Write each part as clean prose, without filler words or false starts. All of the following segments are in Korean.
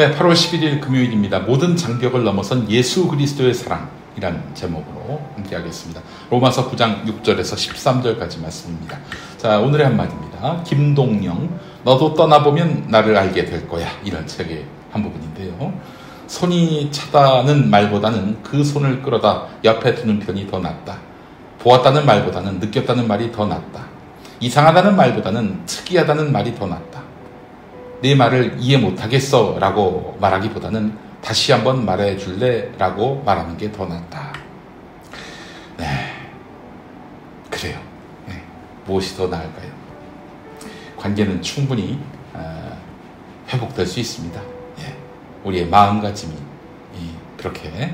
네, 8월 11일 금요일입니다. 모든 장벽을 넘어선 예수 그리스도의 사랑이란 제목으로 함께 하겠습니다. 로마서 9장 6절에서 13절까지 말씀입니다. 자, 오늘의 한마디입니다. 김동영, 너도 떠나보면 나를 알게 될 거야. 이런 책의 한 부분인데요. 손이 차다는 말보다는 그 손을 끌어다 옆에 두는 편이 더 낫다. 보았다는 말보다는 느꼈다는 말이 더 낫다. 이상하다는 말보다는 특이하다는 말이 더 낫다. 네 말을 이해 못하겠어 라고 말하기보다는 다시 한번 말해줄래 라고 말하는 게 더 낫다. 네, 그래요. 네. 무엇이 더 나을까요? 관계는 충분히 회복될 수 있습니다. 예. 우리의 마음가짐이 그렇게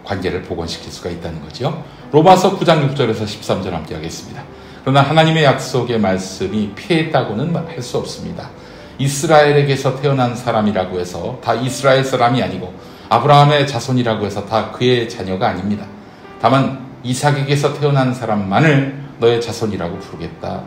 관계를 복원시킬 수가 있다는 거죠. 로마서 9장 6절에서 13절 함께 하겠습니다. 그러나 하나님의 약속의 말씀이 피했다고는 할 수 없습니다. 이스라엘에게서 태어난 사람이라고 해서 다 이스라엘 사람이 아니고 아브라함의 자손이라고 해서 다 그의 자녀가 아닙니다. 다만 이삭에게서 태어난 사람만을 너의 자손이라고 부르겠다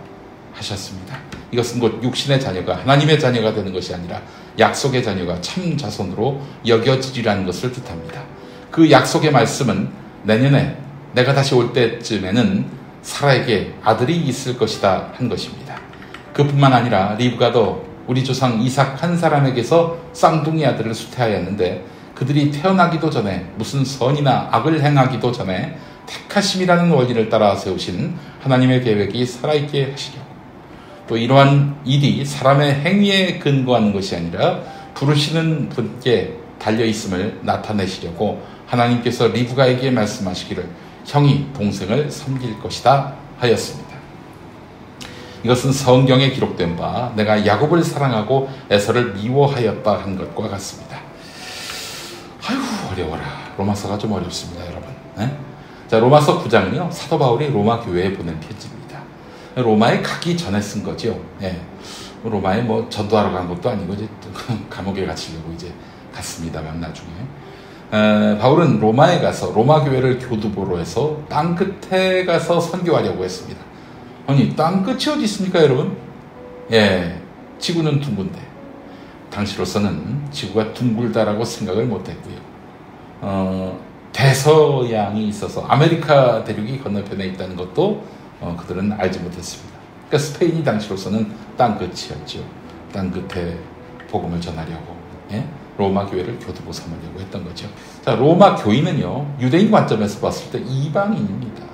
하셨습니다. 이것은 곧 육신의 자녀가 하나님의 자녀가 되는 것이 아니라 약속의 자녀가 참 자손으로 여겨지리라는 것을 뜻합니다. 그 약속의 말씀은 내년에 내가 다시 올 때쯤에는 사라에게 아들이 있을 것이다 한 것입니다. 그뿐만 아니라 리브가도 우리 조상 이삭 한 사람에게서 쌍둥이 아들을 수태하였는데 그들이 태어나기도 전에 무슨 선이나 악을 행하기도 전에 택하심이라는 원리를 따라 세우신 하나님의 계획이 살아있게 하시려고, 또 이러한 일이 사람의 행위에 근거하는 것이 아니라 부르시는 분께 달려있음을 나타내시려고 하나님께서 리브가에게 말씀하시기를 형이 동생을 섬길 것이다 하였습니다. 이것은 성경에 기록된 바 내가 야곱을 사랑하고 에서를 미워하였다 한 것과 같습니다. 아이고 어려워라. 로마서가 좀 어렵습니다, 여러분. 네? 자, 로마서 9장은요 사도 바울이 로마 교회에 보낸 편지입니다. 로마에 가기 전에 쓴 거죠. 네. 로마에 뭐 전도하러 간 것도 아니고 이제 감옥에 갇히려고 이제 갔습니다만 나중에. 바울은 로마에 가서 로마 교회를 교두보로 해서 땅 끝에 가서 선교하려고 했습니다. 아니, 땅 끝이 어디 있습니까, 여러분? 예, 지구는 둥근데 당시로서는 지구가 둥글다라고 생각을 못했고요. 대서양이 있어서 아메리카 대륙이 건너편에 있다는 것도 그들은 알지 못했습니다. 그러니까 스페인이 당시로서는 땅 끝이었죠. 땅 끝에 복음을 전하려고. 예? 로마 교회를 교두보 삼으려고 했던 거죠. 자, 로마 교인은요, 유대인 관점에서 봤을 때 이방인입니다.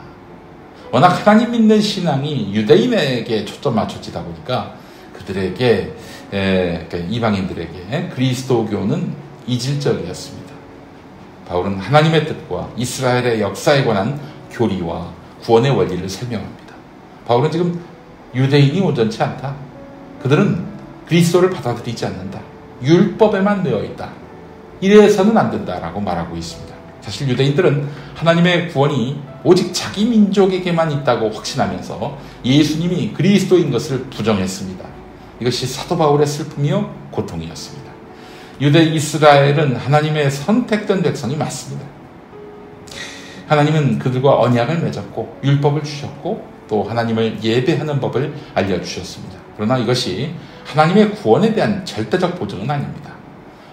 워낙 하나님 믿는 신앙이 유대인에게 초점 맞춰지다 보니까 그들에게, 이방인들에게 그리스도교는 이질적이었습니다. 바울은 하나님의 뜻과 이스라엘의 역사에 관한 교리와 구원의 원리를 설명합니다. 바울은 지금 유대인이 온전치 않다. 그들은 그리스도를 받아들이지 않는다. 율법에만 매여 있다. 이래서는 안 된다라고 말하고 있습니다. 사실 유대인들은 하나님의 구원이 오직 자기 민족에게만 있다고 확신하면서 예수님이 그리스도인 것을 부정했습니다. 이것이 사도 바울의 슬픔이요 고통이었습니다. 유대 이스라엘은 하나님의 선택된 백성이 맞습니다. 하나님은 그들과 언약을 맺었고 율법을 주셨고 또 하나님을 예배하는 법을 알려주셨습니다. 그러나 이것이 하나님의 구원에 대한 절대적 보증은 아닙니다.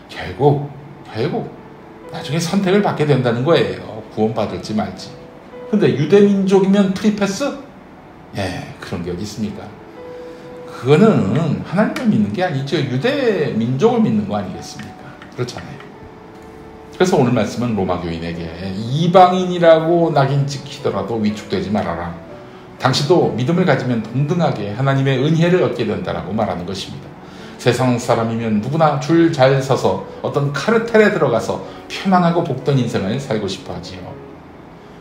결국 나중에 선택을 받게 된다는 거예요. 구원받을지 말지. 근데 유대민족이면 프리패스? 예, 그런 게 어디 있습니까? 그거는 하나님을 믿는 게 아니죠. 유대민족을 믿는 거 아니겠습니까? 그렇잖아요. 그래서 오늘 말씀은 로마 교인에게 이방인이라고 낙인 찍히더라도 위축되지 말아라. 당신도 믿음을 가지면 동등하게 하나님의 은혜를 얻게 된다라고 말하는 것입니다. 세상 사람이면 누구나 줄 잘 서서 어떤 카르텔에 들어가서 편안하고 복된 인생을 살고 싶어 하지요.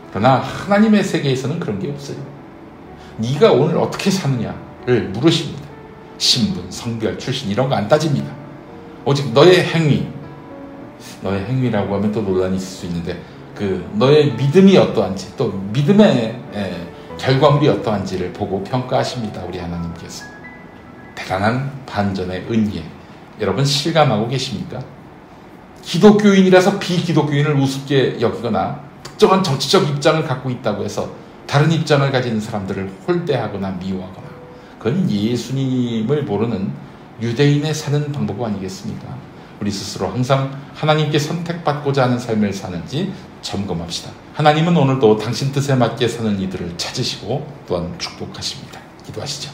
그러나 하나님의 세계에서는 그런 게 없어요. 네가 오늘 어떻게 사느냐를 물으십니다. 신분, 성별, 출신 이런 거 안 따집니다. 오직 너의 행위라고 하면 또 논란이 있을 수 있는데 너의 믿음이 어떠한지 또 믿음의 결과물이 어떠한지를 보고 평가하십니다. 우리 하나님께서. 대단한 반전의 은혜. 여러분 실감하고 계십니까? 기독교인이라서 비기독교인을 우습게 여기거나 특정한 정치적 입장을 갖고 있다고 해서 다른 입장을 가진 사람들을 홀대하거나 미워하거나 그건 예수님을 모르는 유대인의 사는 방법 아니겠습니까? 우리 스스로 항상 하나님께 선택받고자 하는 삶을 사는지 점검합시다. 하나님은 오늘도 당신 뜻에 맞게 사는 이들을 찾으시고 또한 축복하십니다. 기도하시죠.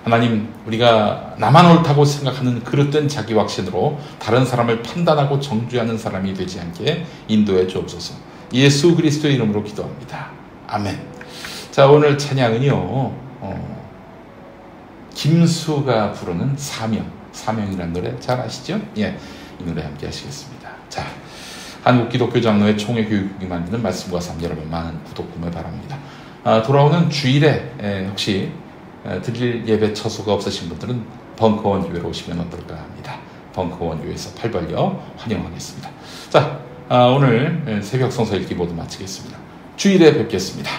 하나님, 우리가 나만 옳다고 생각하는 그릇된 자기 확신으로 다른 사람을 판단하고 정죄하는 사람이 되지 않게 인도해 주옵소서. 예수 그리스도의 이름으로 기도합니다. 아멘. 자, 오늘 찬양은요, 김수가 부르는 사명이라는 노래 잘 아시죠? 예, 이 노래 함께 하시겠습니다. 자, 한국기독교장로회 총회교육국이 만드는 말씀과 삶, 여러분 많은 구독 구매 바랍니다. 돌아오는 주일에 혹시 드릴 예배 처소가 없으신 분들은 벙커원 교회로 오시면 어떨까 합니다. 벙커원 교회에서 팔벌려 환영하겠습니다. 자, 오늘 새벽 성서 읽기 모두 마치겠습니다. 주일에 뵙겠습니다.